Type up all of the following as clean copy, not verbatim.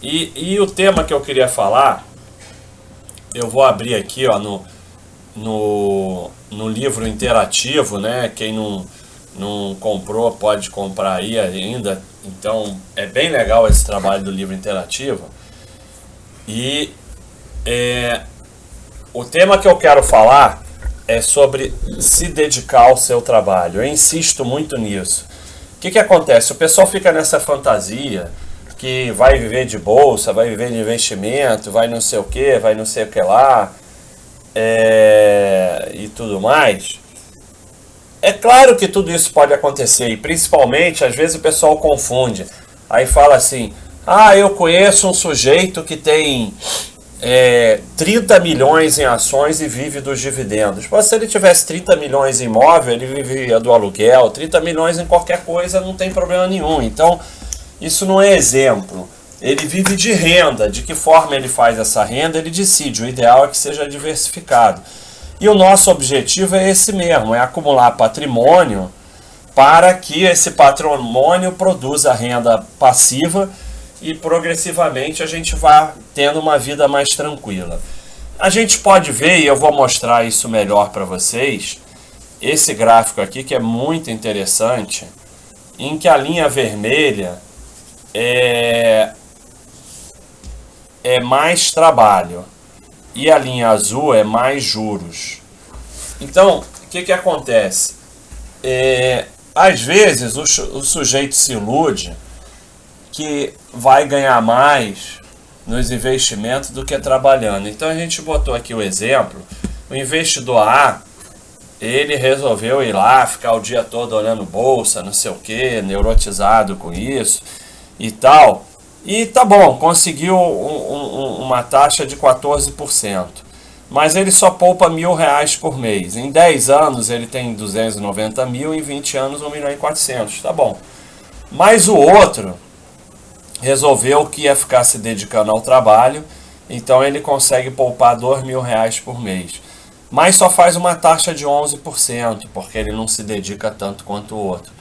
E o tema que eu queria falar, eu vou abrir aqui, ó, no livro interativo, né? Quem não comprou pode comprar aí ainda. Então é bem legal esse trabalho do livro interativo. E o tema que eu quero falar é sobre se dedicar ao seu trabalho. Eu insisto muito nisso. O que acontece? O pessoal fica nessa fantasia que vai viver de bolsa, vai viver de investimento, vai não sei o que, vai não sei o que lá, e tudo mais. É claro que tudo isso pode acontecer, e principalmente, às vezes o pessoal confunde. Aí fala assim, eu conheço um sujeito que tem 30 milhões em ações e vive dos dividendos. Mas se ele tivesse 30 milhões em imóvel, ele vivia do aluguel, 30 milhões em qualquer coisa, não tem problema nenhum. Então, isso não é exemplo. Ele vive de renda. De que forma ele faz essa renda, ele decide. O ideal é que seja diversificado. E o nosso objetivo é esse mesmo, é acumular patrimônio para que esse patrimônio produza renda passiva e progressivamente a gente vai tendo uma vida mais tranquila. A gente pode ver, e eu vou mostrar isso melhor para vocês, esse gráfico aqui que é muito interessante, em que a linha vermelha é mais trabalho e a linha azul é mais juros. Então, o que acontece? Às vezes o sujeito se ilude que vai ganhar mais nos investimentos do que trabalhando. Então a gente botou aqui o exemplo. O investidor A, ele resolveu ir lá, ficar o dia todo olhando bolsa, não sei o que, neurotizado com isso e tal. E tá bom, conseguiu uma taxa de 14%. Mas ele só poupa R$1.000 por mês. Em 10 anos ele tem 290 mil, em 20 anos 1.400.000. Tá bom. Mas o outro resolveu que ia ficar se dedicando ao trabalho, então ele consegue poupar R$2.000 por mês. Mas só faz uma taxa de 11%, porque ele não se dedica tanto quanto o outro.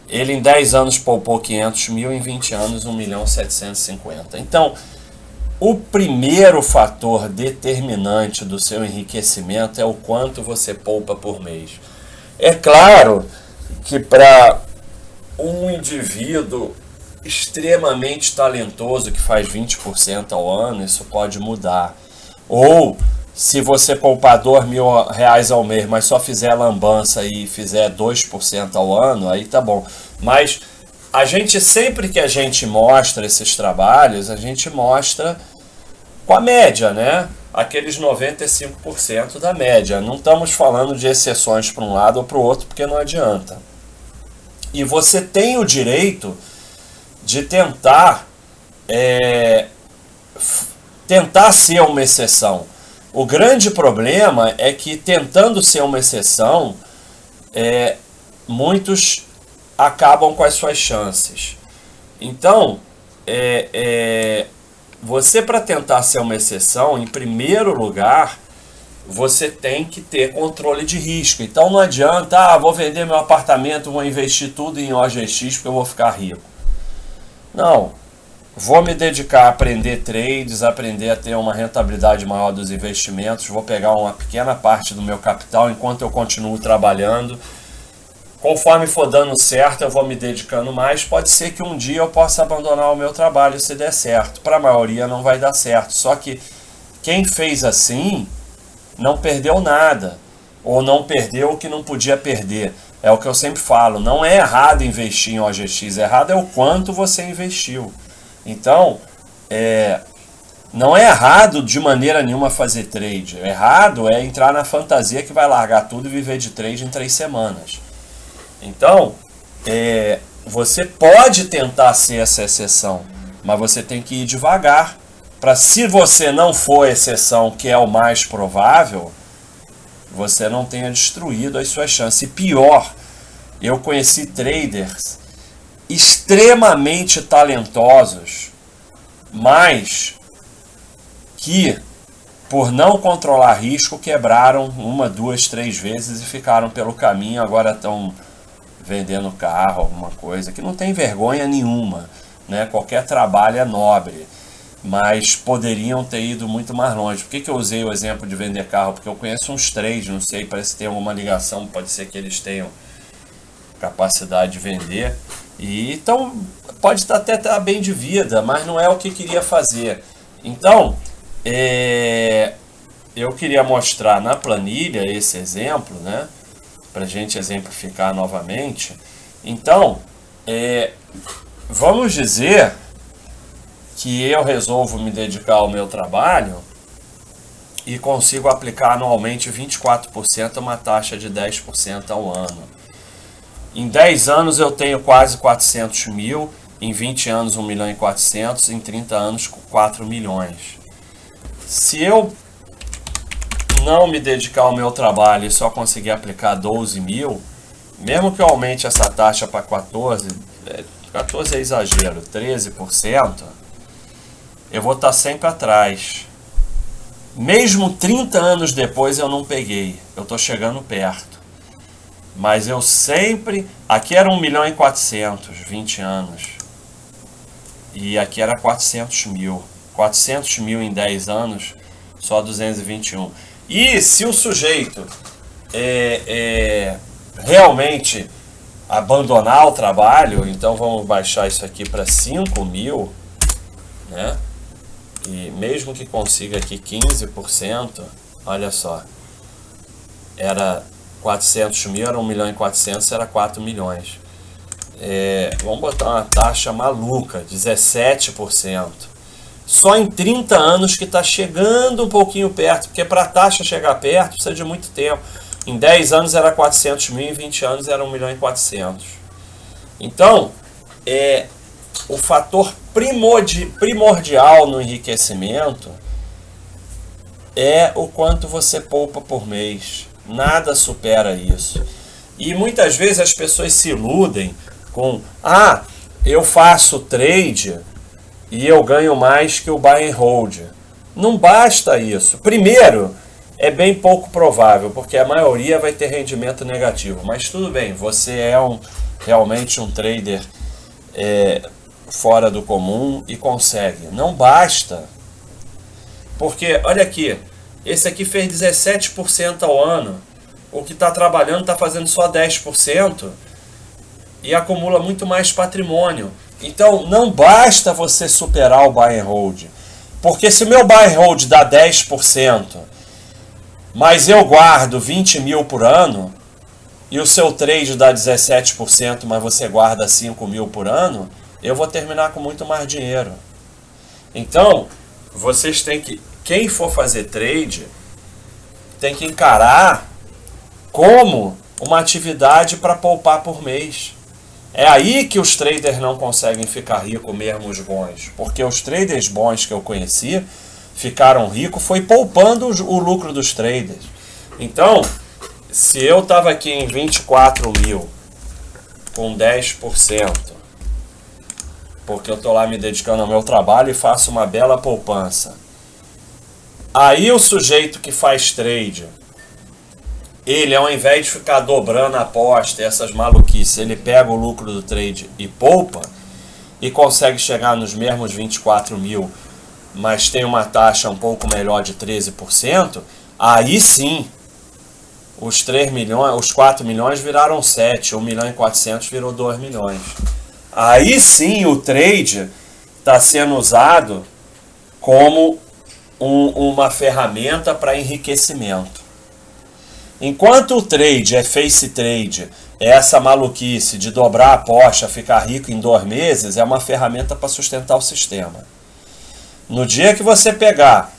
Ele em 10 anos poupou 500 mil, em 20 anos 1.750.000. Então, o primeiro fator determinante do seu enriquecimento é o quanto você poupa por mês. É claro que para um indivíduo extremamente talentoso que faz 20% ao ano, isso pode mudar. Ou se você poupar R$2.000 ao mês, mas só fizer lambança e fizer 2% ao ano, aí tá bom. Mas a gente, sempre que a gente mostra esses trabalhos, a gente mostra com a média, né? Aqueles 95% da média. Não estamos falando de exceções para um lado ou para o outro, porque não adianta. E você tem o direito de tentar ser uma exceção. O grande problema é que, tentando ser uma exceção, muitos acabam com as suas chances. Então, você, para tentar ser uma exceção, em primeiro lugar, você tem que ter controle de risco. Então não adianta, vou vender meu apartamento, vou investir tudo em OGX porque eu vou ficar rico. Não, vou me dedicar a aprender trades, aprender a ter uma rentabilidade maior dos investimentos, vou pegar uma pequena parte do meu capital enquanto eu continuo trabalhando. Conforme for dando certo, eu vou me dedicando mais. Pode ser que um dia eu possa abandonar o meu trabalho se der certo. Para a maioria não vai dar certo. Só que quem fez assim não perdeu nada. Ou não perdeu o que não podia perder. É o que eu sempre falo. Não é errado investir em OGX. Errado é o quanto você investiu. Então, não é errado de maneira nenhuma fazer trade. Errado é entrar na fantasia que vai largar tudo e viver de trade em 3 semanas. Então, você pode tentar ser essa exceção, mas você tem que ir devagar, para, se você não for exceção, que é o mais provável, você não tenha destruído as suas chances. E pior, eu conheci traders extremamente talentosos, mas que, por não controlar risco, quebraram 1, 2, 3 vezes e ficaram pelo caminho. Agora estão vendendo carro, alguma coisa, que não tem vergonha nenhuma, né? Qualquer trabalho é nobre. mas poderiam ter ido muito mais longe. Por que eu usei o exemplo de vender carro? Porque eu conheço uns 3, não sei, parece que tem alguma ligação, pode ser que eles tenham capacidade de vender. E então pode até estar bem de vida, mas não é o que queria fazer. Então, eu queria mostrar na planilha esse exemplo, né? Para a gente exemplificar novamente. Então, vamos dizer que eu resolvo me dedicar ao meu trabalho e consigo aplicar anualmente 24% a uma taxa de 10% ao ano. Em 10 anos eu tenho quase 400 mil, em 20 anos 1 milhão e 400, em 30 anos 4 milhões. Se eu não me dedicar ao meu trabalho e só conseguir aplicar 12 mil, mesmo que eu aumente essa taxa para 14 é exagero, 13%, eu vou estar sempre atrás. Mesmo 30 anos depois eu não peguei, eu estou chegando perto. Mas eu sempre... Aqui era 1 milhão e 400, 20 anos. E aqui era 400 mil. 400 mil em 10 anos, só 221. E se o sujeito realmente abandonar o trabalho, então vamos baixar isso aqui para 5 mil, né? E mesmo que consiga aqui 15%, olha só, era 400 mil, era 1 milhão e 400, era 4 milhões. Vamos botar uma taxa maluca, 17%. Só em 30 anos que está chegando um pouquinho perto, porque para a taxa chegar perto precisa de muito tempo. Em 10 anos era 400 mil, em 20 anos era 1 milhão e 400. Então, o fator primordial no enriquecimento é o quanto você poupa por mês. Nada supera isso. E muitas vezes as pessoas se iludem com: eu faço trade e eu ganho mais que o buy and hold. Não basta isso. Primeiro, é bem pouco provável, porque a maioria vai ter rendimento negativo. Mas tudo bem, você é realmente um trader fora do comum e consegue. Não basta. Porque, olha aqui, esse aqui fez 17% ao ano. O que está trabalhando está fazendo só 10% e acumula muito mais patrimônio. Então, não basta você superar o buy and hold. Porque se meu buy and hold dá 10%, mas eu guardo 20 mil por ano, e o seu trade dá 17%, mas você guarda 5 mil por ano, eu vou terminar com muito mais dinheiro. Então, vocês têm que... Quem for fazer trade, tem que encarar como uma atividade para poupar por mês. É aí que os traders não conseguem ficar ricos, mesmo os bons. Porque os traders bons que eu conheci ficaram ricos foi poupando o lucro dos traders. Então, se eu estava aqui em 24 mil com 10%, porque eu estou lá me dedicando ao meu trabalho e faço uma bela poupança. Aí o sujeito que faz trade, ele, ao invés de ficar dobrando a aposta e essas maluquices, ele pega o lucro do trade e poupa, e consegue chegar nos mesmos 24 mil, mas tem uma taxa um pouco melhor de 13%, aí sim, os 3 milhões, os 4 milhões viraram 7, 1 milhão e 400 virou 2 milhões. Aí sim o trade está sendo usado como uma ferramenta para enriquecimento. Enquanto o trade é face trade, é essa maluquice de dobrar a aposta, ficar rico em 2 meses, é uma ferramenta para sustentar o sistema. No dia que você pegar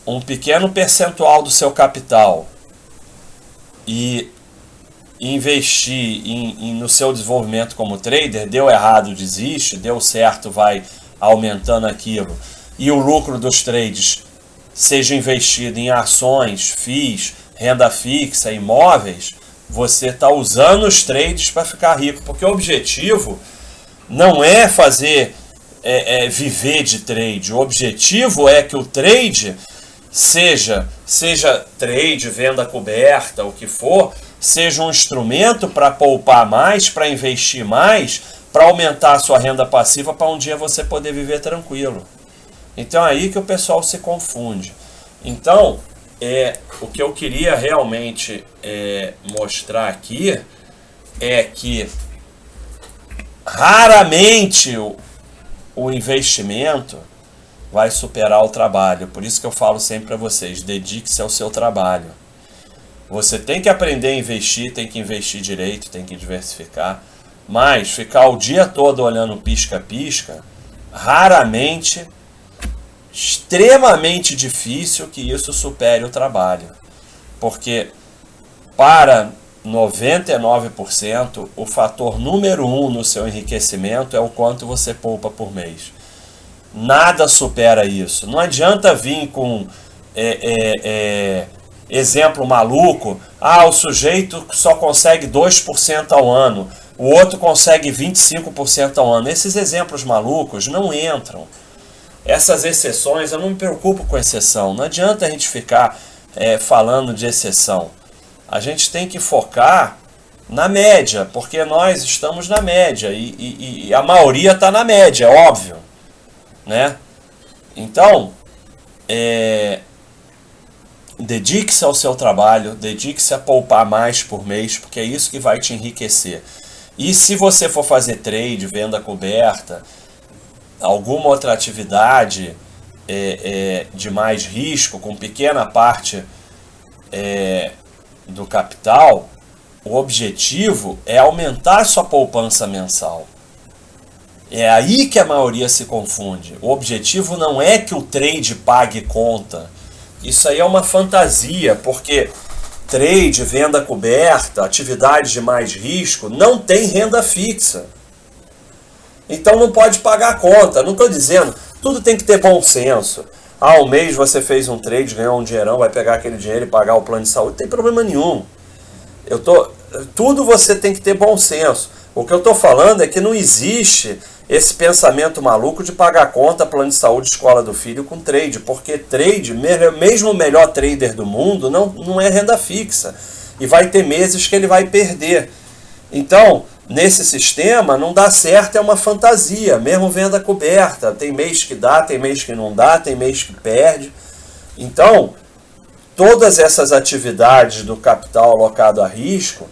um pequeno percentual do seu capital e investir no seu desenvolvimento como trader, deu errado, desiste, deu certo, vai aumentando aquilo, e o lucro dos trades seja investido em ações, FIIs, renda fixa, imóveis, você está usando os trades para ficar rico, porque o objetivo não é viver de trade, o objetivo é que o trade seja trade, venda coberta, o que for, seja um instrumento para poupar mais, para investir mais, para aumentar a sua renda passiva, para um dia você poder viver tranquilo. Então é aí que o pessoal se confunde. Então, o que eu queria realmente mostrar aqui é que raramente o investimento vai superar o trabalho. Por isso que eu falo sempre para vocês, dedique-se ao seu trabalho. Você tem que aprender a investir, tem que investir direito, tem que diversificar. Mas ficar o dia todo olhando pisca-pisca, raramente, extremamente difícil que isso supere o trabalho. Porque para 99%, o fator número 1 no seu enriquecimento é o quanto você poupa por mês. Nada supera isso. Não adianta vir com exemplo maluco. O sujeito só consegue 2% ao ano, o outro consegue 25% ao ano. Esses exemplos malucos não entram. Essas exceções, eu não me preocupo com exceção. Não adianta a gente ficar falando de exceção. A gente tem que focar na média, porque nós estamos na média e a maioria está na média, é óbvio, né? Então, dedique-se ao seu trabalho, dedique-se a poupar mais por mês, porque é isso que vai te enriquecer. E se você for fazer trade, venda coberta, alguma outra atividade de mais risco, com pequena parte do capital, o objetivo é aumentar sua poupança mensal. É aí que a maioria se confunde. O objetivo não é que o trade pague conta. Isso aí é uma fantasia, porque trade, venda coberta, atividades de mais risco, não tem renda fixa. Então não pode pagar conta. Não estou dizendo, tudo tem que ter bom senso. Um mês você fez um trade, ganhou um dinheirão, vai pegar aquele dinheiro e pagar o plano de saúde. Não tem problema nenhum. Tudo você tem que ter bom senso. O que eu estou falando é que não existe esse pensamento maluco de pagar conta, plano de saúde, escola do filho com trade. Porque trade, mesmo o melhor trader do mundo, não é renda fixa. E vai ter meses que ele vai perder. Então, nesse sistema, não dá certo, é uma fantasia. Mesmo venda coberta. Tem mês que dá, tem mês que não dá, tem mês que perde. Então, todas essas atividades do capital alocado a risco,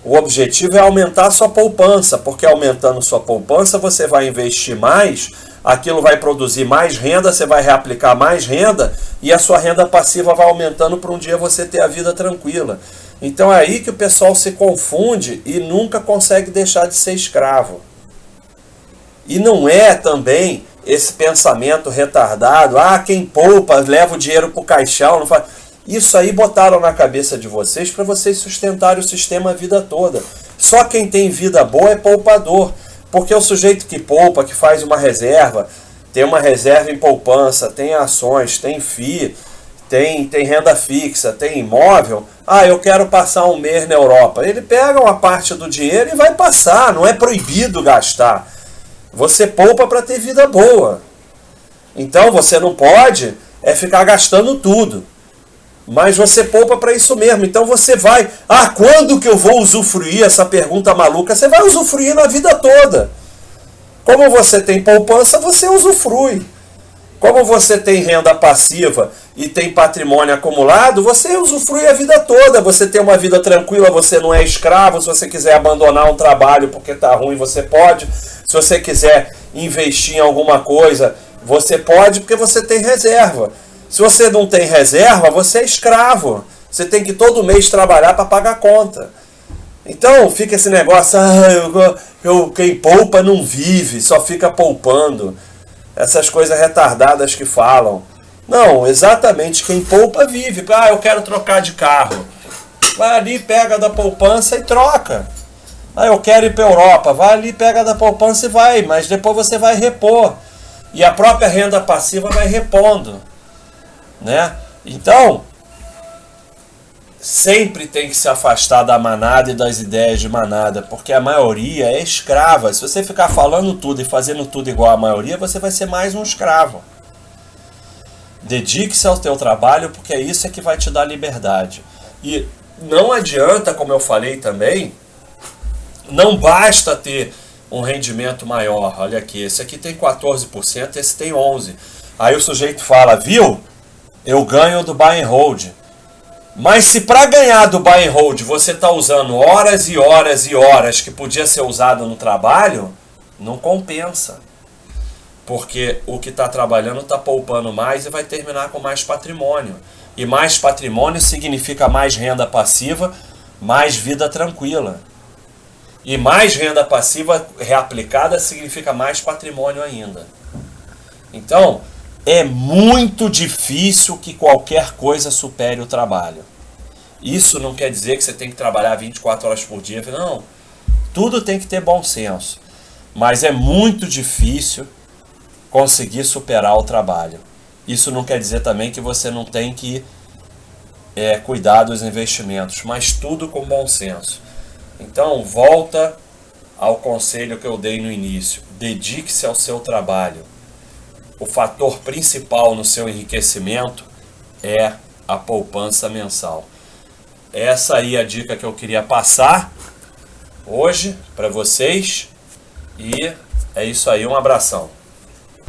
o objetivo é aumentar a sua poupança, porque aumentando sua poupança você vai investir mais, aquilo vai produzir mais renda, você vai reaplicar mais renda e a sua renda passiva vai aumentando para um dia você ter a vida tranquila. Então é aí que o pessoal se confunde e nunca consegue deixar de ser escravo. E não é também esse pensamento retardado, quem poupa, leva o dinheiro para o caixão, não faz... Isso aí botaram na cabeça de vocês para vocês sustentarem o sistema a vida toda. Só quem tem vida boa é poupador. Porque o sujeito que poupa, que faz uma reserva, tem uma reserva em poupança, tem ações, tem FII, tem renda fixa, tem imóvel. Eu quero passar um mês na Europa. Ele pega uma parte do dinheiro e vai passar. Não é proibido gastar. Você poupa para ter vida boa. Então você não pode ficar gastando tudo. Mas você poupa para isso mesmo. Então você vai... quando que eu vou usufruir? Essa pergunta maluca. Você vai usufruir na vida toda. Como você tem poupança, você usufrui. Como você tem renda passiva e tem patrimônio acumulado, você usufrui a vida toda. Você tem uma vida tranquila, você não é escravo. Se você quiser abandonar um trabalho porque está ruim, você pode. Se você quiser investir em alguma coisa, você pode porque você tem reserva. Se você não tem reserva, você é escravo. Você tem que todo mês trabalhar para pagar conta. Então fica esse negócio, quem poupa não vive, só fica poupando. Essas coisas retardadas que falam. Não, exatamente, quem poupa vive. Eu quero trocar de carro. Vai ali, pega da poupança e troca. Eu quero ir para a Europa. Vai ali, pega da poupança e vai. Mas depois você vai repor. E a própria renda passiva vai repondo. Né? Então, sempre tem que se afastar da manada e das ideias de manada, porque a maioria é escrava. Se você ficar falando tudo e fazendo tudo igual a maioria, você vai ser mais um escravo. Dedique-se ao teu trabalho, porque é isso que vai te dar liberdade. E não adianta, como eu falei também, não basta ter um rendimento maior. Olha aqui, esse aqui tem 14%, esse tem 11%. Aí o sujeito fala, viu? Eu ganho do buy and hold. Mas se para ganhar do buy and hold você está usando horas e horas e horas que podia ser usado no trabalho, não compensa. Porque o que está trabalhando está poupando mais e vai terminar com mais patrimônio. E mais patrimônio significa mais renda passiva, mais vida tranquila. E mais renda passiva reaplicada significa mais patrimônio ainda. Então, é muito difícil que qualquer coisa supere o trabalho. Isso não quer dizer que você tem que trabalhar 24 horas por dia. Não, tudo tem que ter bom senso. Mas é muito difícil conseguir superar o trabalho. Isso não quer dizer também que você não tem que cuidar dos investimentos, mas tudo com bom senso. Então, volta ao conselho que eu dei no início. Dedique-se ao seu trabalho. O fator principal no seu enriquecimento é a poupança mensal. Essa aí é a dica que eu queria passar hoje para vocês. E é isso aí, um abração.